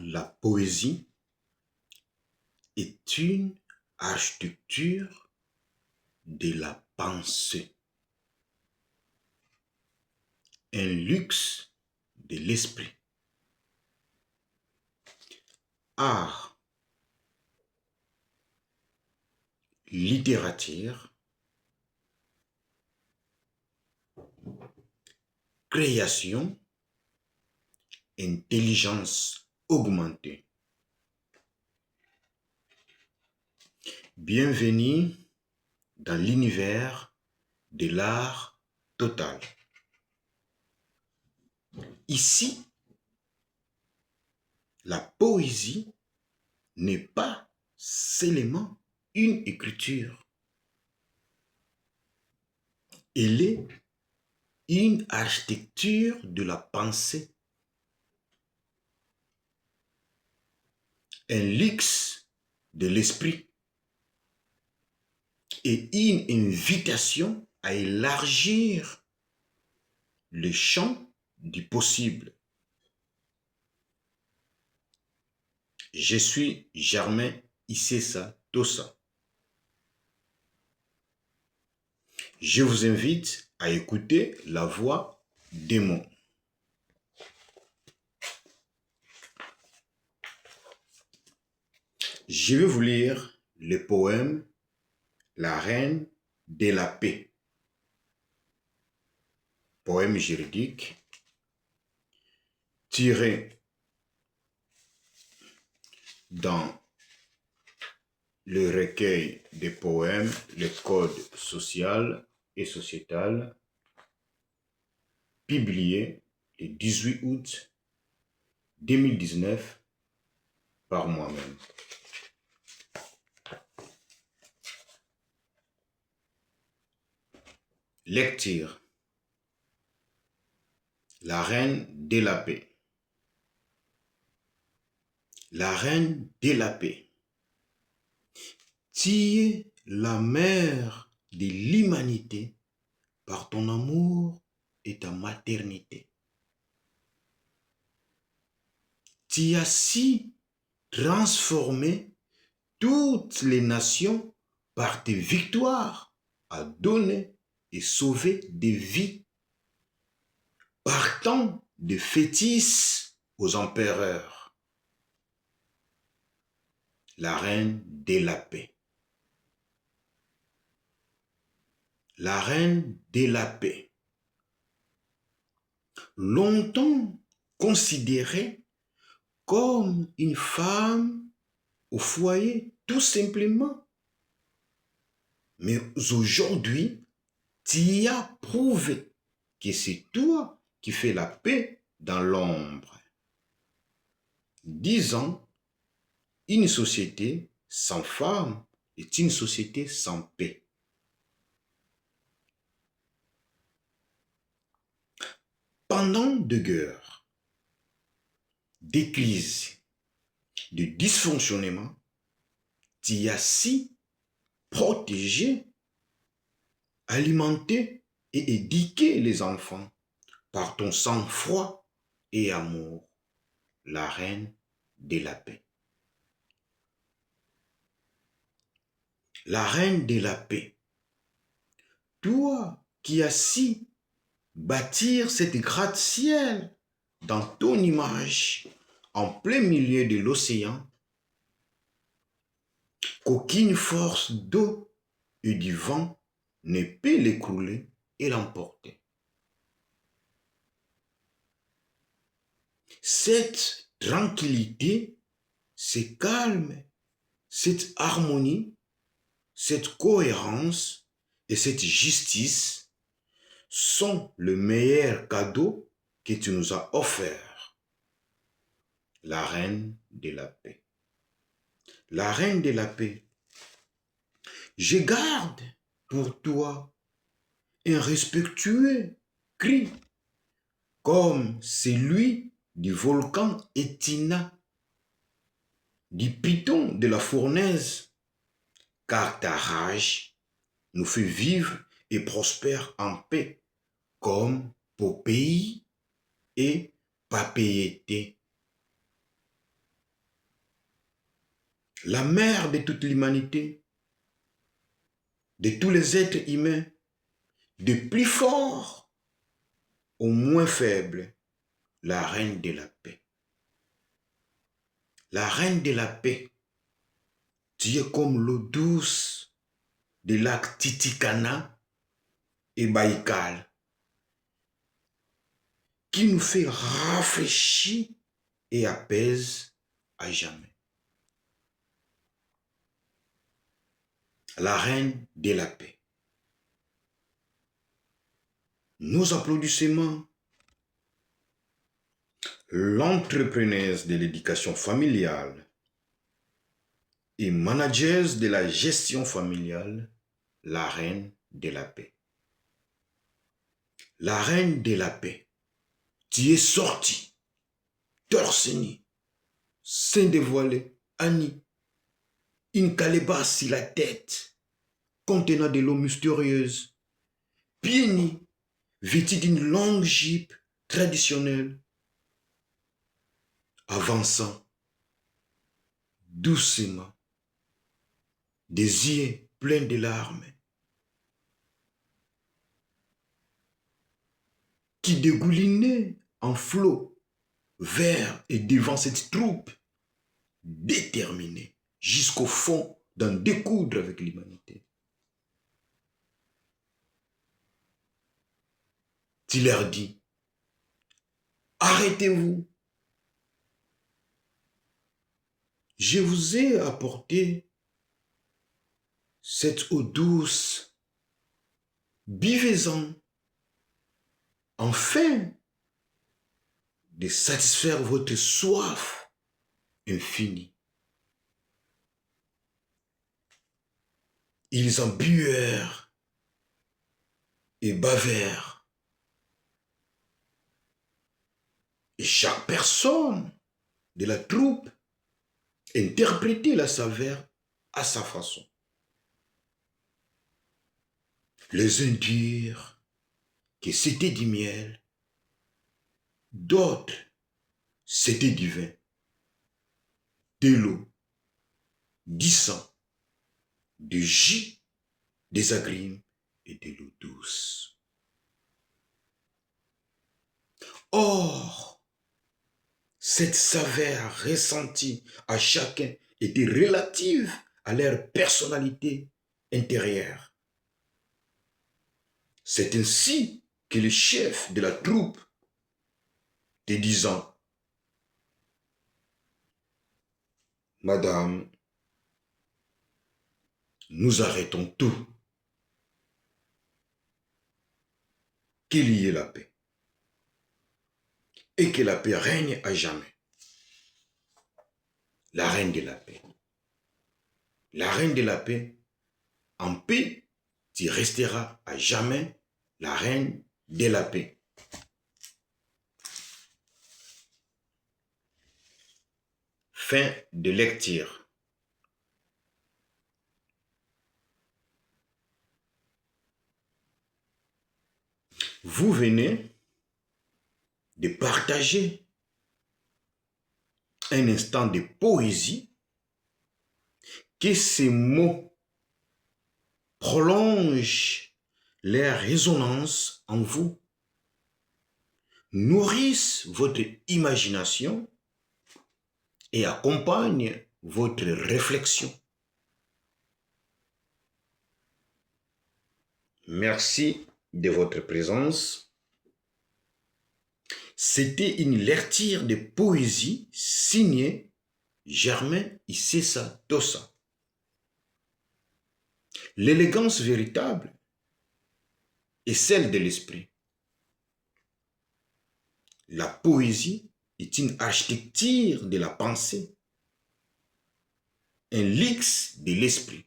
La poésie est une architecture de la pensée, un luxe de l'esprit. Art, littérature, création, intelligence augmentée. Bienvenue dans l'univers de l'art total. Ici, la poésie n'est pas seulement une écriture. Elle est une architecture de la pensée, un luxe de l'esprit et une invitation à élargir le champ du possible. Je suis Germain Issessa Tossa. Je vous invite à écouter la voix des mots. Je vais vous lire le poème La Reine de la Paix. Poème juridique tiré dans le recueil des poèmes Le Code social et sociétal, publié le 18 août 2019 par moi-même. Lecture. La Reine de la Paix. La Reine de la Paix. Tu es la mère de l'humanité par ton amour et ta maternité. Tu as si transformé toutes les nations par tes victoires à donner et sauver des vies, partant de fétiches aux empereurs. La Reine de la Paix. La Reine de la Paix. Longtemps considérée comme une femme au foyer, tout simplement. Mais aujourd'hui, tu as prouvé que c'est toi qui fais la paix dans l'ombre. Disons, une société sans femme est une société sans paix. Pendant de guerres, des crises, de dysfonctionnements, tu as si protégé, alimenté et éduqué les enfants par ton sang-froid et amour, la Reine de la Paix. La Reine de la Paix, toi qui as si bâtir cette gratte-ciel dans ton image, en plein milieu de l'océan, qu'aucune force d'eau et du vent ne peut l'écrouler et l'emporter. Cette tranquillité, ce calme, cette harmonie, cette cohérence et cette justice sont le meilleur cadeau que tu nous as offert. La Reine de la Paix. La Reine de la Paix. Je garde pour toi un respectueux cri comme celui du volcan Etna, du python de la fournaise, car ta rage nous fait vivre et prospère en paix, comme Popéi et Papeete. la mère de toute l'humanité, de tous les êtres humains, de plus fort au moins faible, la reine de la paix. La reine de la paix, tu es comme l'eau douce des lacs Titicaca et Baïkal, qui nous fait rafraîchir et apaise à jamais. La reine de la paix. Nos applaudissements. L'entrepreneuse de l'éducation familiale et manager de la gestion familiale, la reine de la paix. La reine de la paix, tu es sortie, torse nu, sein dévoilé, Annie, une calebasse sur la tête, contenant de l'eau mystérieuse, pieds nus, vêtue d'une longue jupe traditionnelle, avançant doucement, des yeux pleins de larmes, qui dégoulinait en flot vers et devant cette troupe déterminée jusqu'au fond d'en découdre avec l'humanité. Tu leur dis, arrêtez-vous. Je vous ai apporté cette eau douce, buvez-en, afin de satisfaire votre soif infinie. Ils en buèrent et bavèrent. Et chaque personne de la troupe interprétait la saveur à sa façon. Les uns dirent que c'était du miel, d'autres c'était du vin, de l'eau, du sang, du jus, des agrumes et de l'eau douce. Or, cette saveur ressentie à chacun était relative à leur personnalité intérieure. C'est ainsi que le chef de la troupe, te disant, Madame, nous arrêtons tout. Qu'il y ait la paix. Et que la paix règne à jamais. La reine de la paix. La reine de la paix, en paix, tu resteras à jamais la reine de la paix. Fin de lecture. Vous venez de partager un instant de poésie, que ces mots prolongent leur résonance en vous, nourrissent votre imagination et accompagnent votre réflexion. Merci de votre présence. C'était une lecture de poésie signée Germain Issessa Tossa. L'élégance véritable est celle de l'esprit. La poésie est une architecture de la pensée, un luxe de l'esprit.